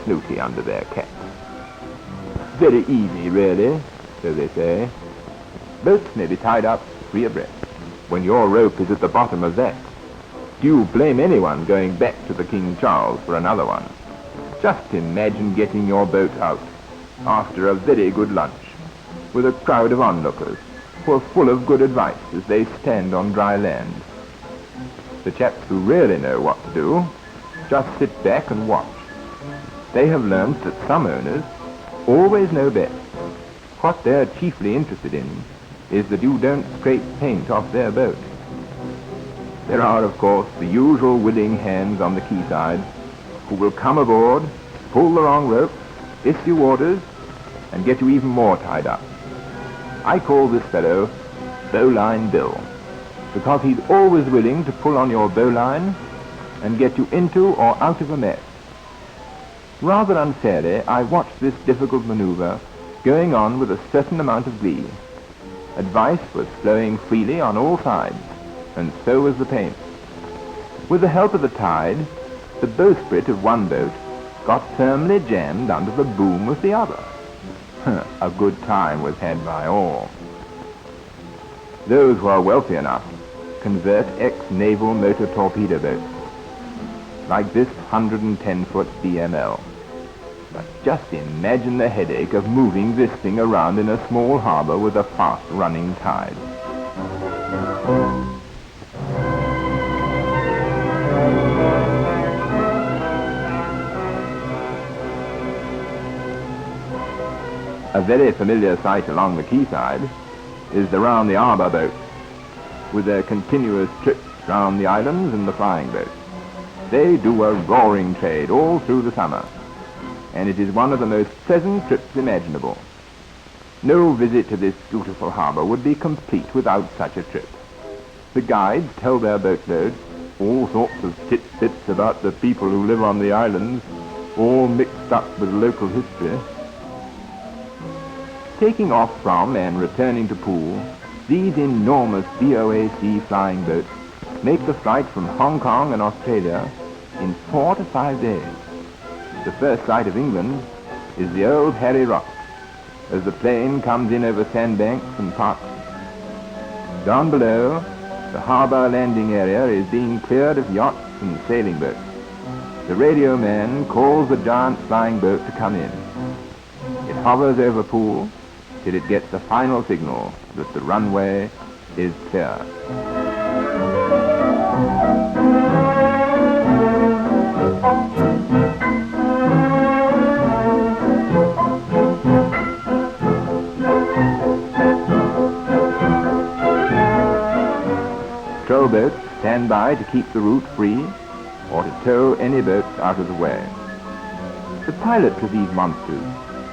snooty under their caps. Very easy, really, so they say. Boats may be tied up 3 abreast. When your rope is at the bottom of that, do you blame anyone going back to the King Charles for another one? Just imagine getting your boat out after a very good lunch with a crowd of onlookers who are full of good advice as they stand on dry land. The chaps who really know what to do just sit back and watch. They have learned that some owners always know best. What they're chiefly interested in is that you don't scrape paint off their boat. There are, of course, the usual willing hands on the quayside who will come aboard, pull the wrong rope, issue orders, and get you even more tied up. I call this fellow Bowline Bill, because he's always willing to pull on your bowline and get you into or out of a mess. Rather unfairly, I watched this difficult maneuver going on with a certain amount of glee. Advice was flowing freely on all sides, and so was the paint. With the help of the tide, the bowsprit of one boat got firmly jammed under the boom of the other. A good time was had by all. Those who are wealthy enough convert ex-naval motor torpedo boats, like this 110-foot DML. But just imagine the headache of moving this thing around in a small harbor with a fast-running tide. A very familiar sight along the quayside is the round the harbour boats, with their continuous trips round the islands and the flying boats. They do a roaring trade all through the summer, and it is one of the most pleasant trips imaginable. No visit to this beautiful harbour would be complete without such a trip. The guides tell their boatloads all sorts of tidbits about the people who live on the islands, all mixed up with local history. Taking off from and returning to Poole, these enormous BOAC flying boats make the flight from Hong Kong and Australia in 4 to 5 days. The first sight of England is the old Harry Rock, as the plane comes in over sandbanks and parks. Down below, the harbour landing area is being cleared of yachts and sailing boats. The radio man calls the giant flying boat to come in. It hovers over Poole till it gets the final signal that the runway is clear. Patrol boats stand by to keep the route free or to tow any boats out of the way. The pilots of these monsters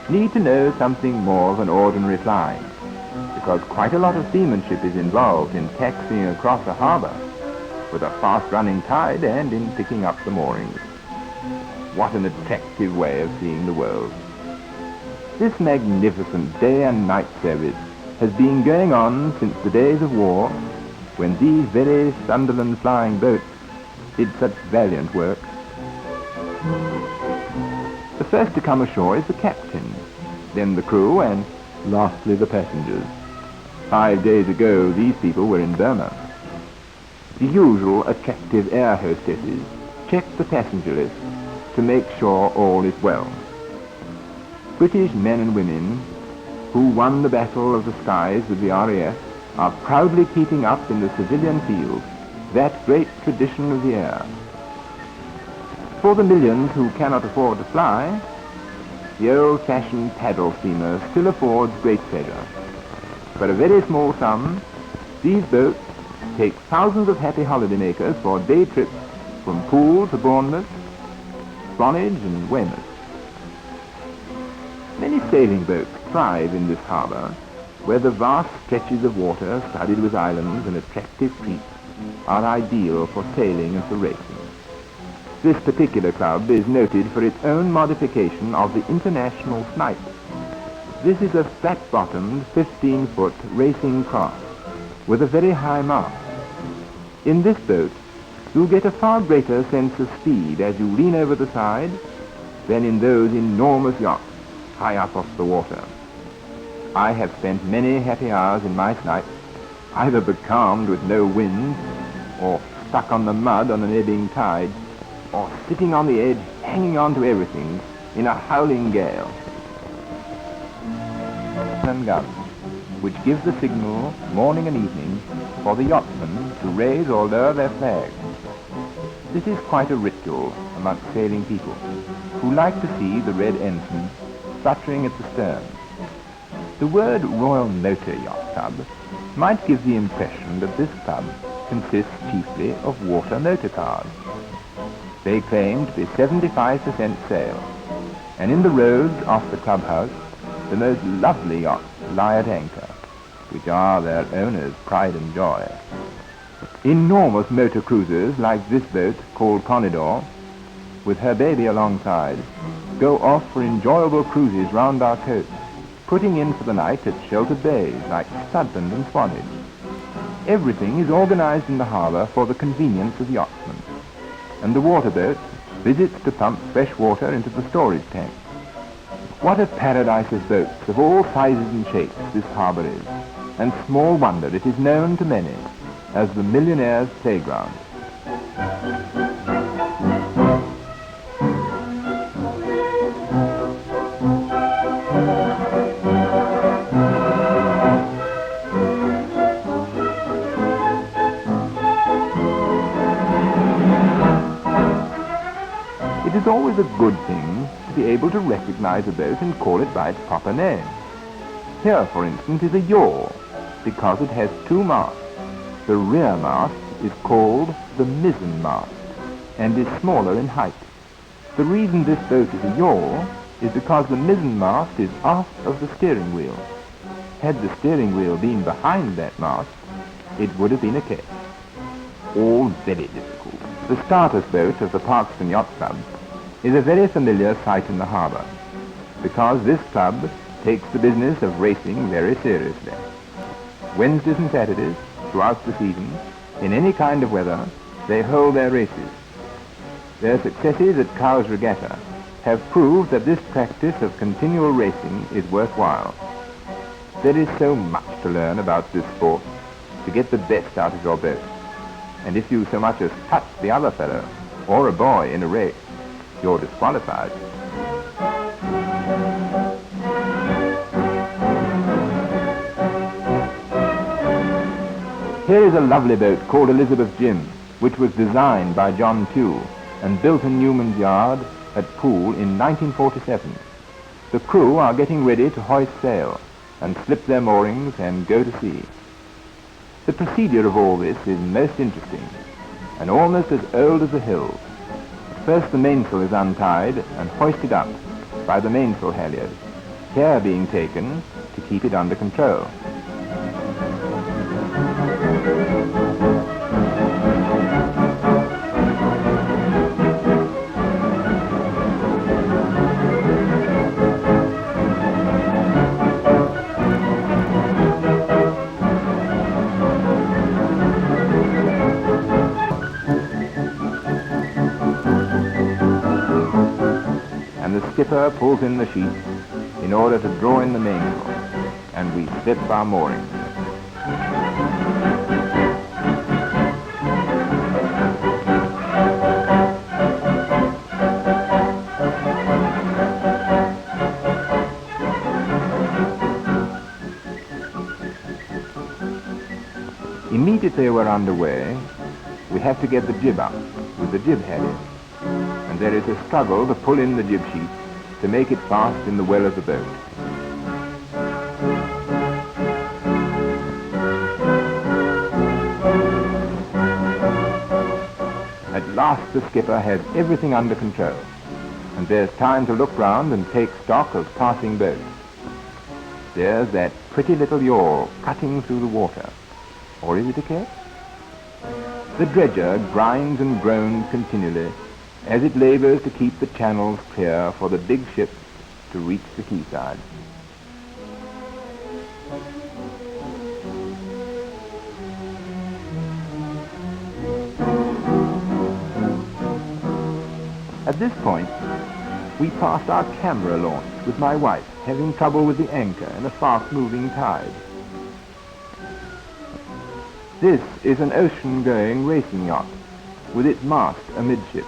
need to know something more than ordinary flying, because quite a lot of seamanship is involved in taxiing across a harbour with a fast-running tide and in picking up the moorings. What an attractive way of seeing the world. This magnificent day and night service has been going on since the days of war, when these very Sunderland flying boats did such valiant work. The first to come ashore is the captain, then the crew, and lastly the passengers. 5 days ago, these people were in Burma. The usual attractive air hostesses check the passenger list to make sure all is well. British men and women who won the Battle of the Skies with the RAF are proudly keeping up in the civilian field that great tradition of the air. For the millions who cannot afford to fly, the old-fashioned paddle steamer still affords great pleasure. For a very small sum, these boats take thousands of happy holidaymakers for day trips from Poole to Bournemouth, Swanage and Weymouth. Many sailing boats thrive in this harbour, where the vast stretches of water studded with islands and attractive creeks are ideal for sailing and for racing. This particular club is noted for its own modification of the International Snipe. This is a flat-bottomed, 15-foot racing craft with a very high mast. In this boat, you'll get a far greater sense of speed as you lean over the side than in those enormous yachts high up off the water. I have spent many happy hours in my snipe, either becalmed with no wind, or stuck on the mud on an ebbing tide, or sitting on the edge, hanging on to everything in a howling gale. And guns, which give the signal morning and evening for the yachtsmen to raise or lower their flags. This is quite a ritual amongst sailing people, who like to see the red ensign fluttering at the stern. The word Royal Motor Yacht Club might give the impression that this club consists chiefly of water motor cars. They claim to be 75% sail, and in the roads off the clubhouse, the most lovely yachts lie at anchor, which are their owners' pride and joy. Enormous motor cruisers like this boat called Conidor, with her baby alongside, go off for enjoyable cruises round our coast, putting in for the night at sheltered bays like Sunderland and Swanage. Everything is organized in the harbour for the convenience of yachtsmen, and the water boat visits to pump fresh water into the storage tank. What a paradise of boats of all sizes and shapes this harbour is, and small wonder it is known to many as the millionaire's playground. It is always a good thing to be able to recognize a boat and call it by its proper name. Here, for instance, is a yawl, because it has two masts. The rear mast is called the mizzen mast, and is smaller in height. The reason this boat is a yawl is because the mizzen mast is aft of the steering wheel. Had the steering wheel been behind that mast, it would have been a keg. All very difficult. The starter's boat of the Parkston Yacht Club is a very familiar sight in the harbour, because this club takes the business of racing very seriously. Wednesdays and Saturdays, throughout the season, in any kind of weather, they hold their races. Their successes at Cowes Regatta have proved that this practice of continual racing is worthwhile. There is so much to learn about this sport, to get the best out of your boat. And if you so much as touch the other fellow, or a boy in a race, you're disqualified. Here is a lovely boat called Elizabeth Jim, which was designed by John Poole and built in Newman's Yard at Poole in 1947. The crew are getting ready to hoist sail and slip their moorings and go to sea. The procedure of all this is most interesting and almost as old as the hills. First the mainsail is untied and hoisted up by the mainsail halyard, care being taken to keep it under control. The skipper pulls in the sheet in order to draw in the mainsail, and we slip our moorings. Immediately we're underway, we have to get the jib up with the jib halyard, and there is a struggle to pull in the jib sheet to make it fast in the well of the boat. At last the skipper has everything under control, and there's time to look round and take stock of passing boats. There's that pretty little yawl cutting through the water. Or is it a keg? The dredger grinds and groans continually as it labours to keep the channels clear for the big ships to reach the quayside. At this point, we passed our camera launch with my wife having trouble with the anchor in a fast-moving tide. This is an ocean-going racing yacht with its mast amidships.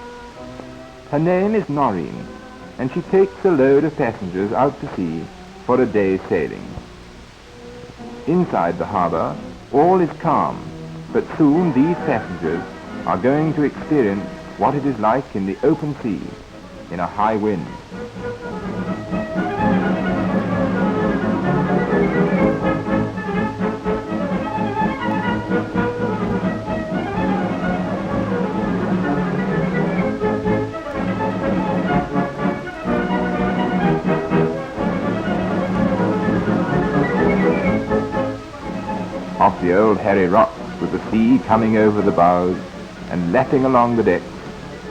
Her name is Noreen, and she takes a load of passengers out to sea for a day's sailing. Inside the harbour, all is calm, but soon these passengers are going to experience what it is like in the open sea in a high wind. Off the old Harry rocks with the sea coming over the bows and lapping along the decks,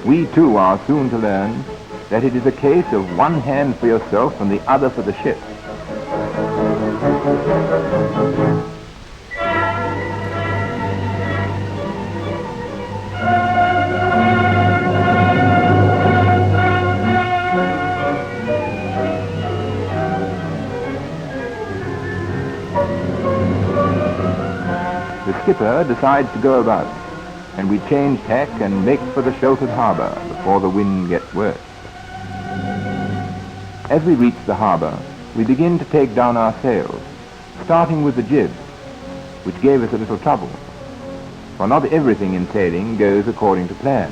we too are soon to learn that it is a case of one hand for yourself and the other for the ship. The skipper decides to go about, and we change tack and make for the sheltered harbour before the wind gets worse. As we reach the harbour, we begin to take down our sails, starting with the jib, which gave us a little trouble, for not everything in sailing goes according to plan.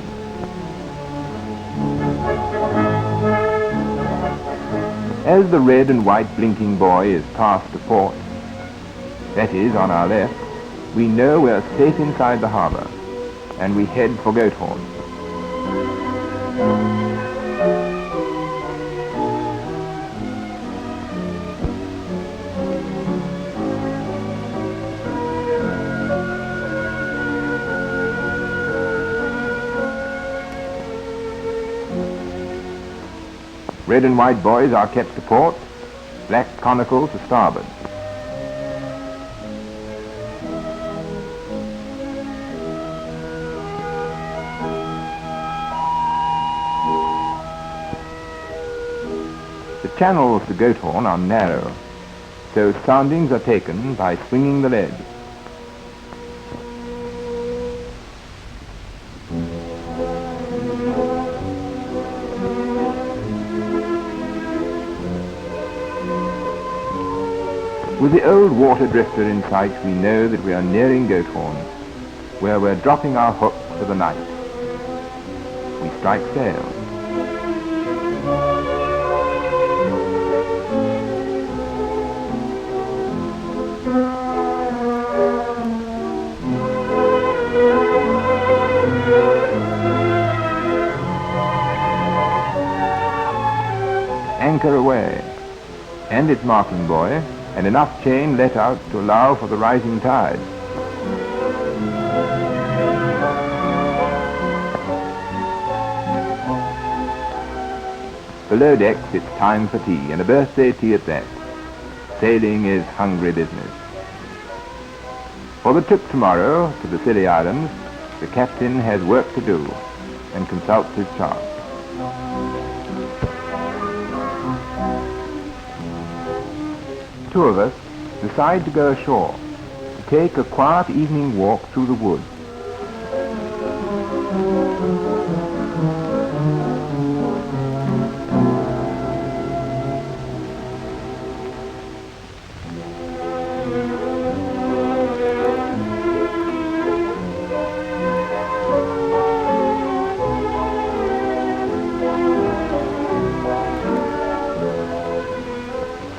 As the red and white blinking buoy is past the port, that is, on our left, we know we're safe inside the harbour, and we head for Goathorn. Red and white buoys are kept to port, black conical to starboard. The channels to Goathorn are narrow, so soundings are taken by swinging the lead. With the old water drifter in sight, we know that we are nearing Goathorn, where we're dropping our hook for the night. We strike sail. Anchor away, and its marking buoy, and enough chain let out to allow for the rising tide. Below decks it's time for tea, and a birthday tea at that. Sailing is hungry business. For the trip tomorrow to the Scilly Islands, the captain has work to do and consults his chart. Two of us decide to go ashore, to take a quiet evening walk through the woods.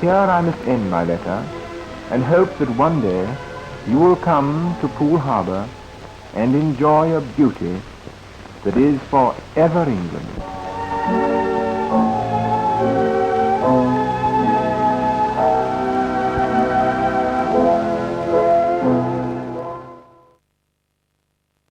Here I must end my letter, and hope that one day you will come to Poole Harbour and enjoy a beauty that is for ever England.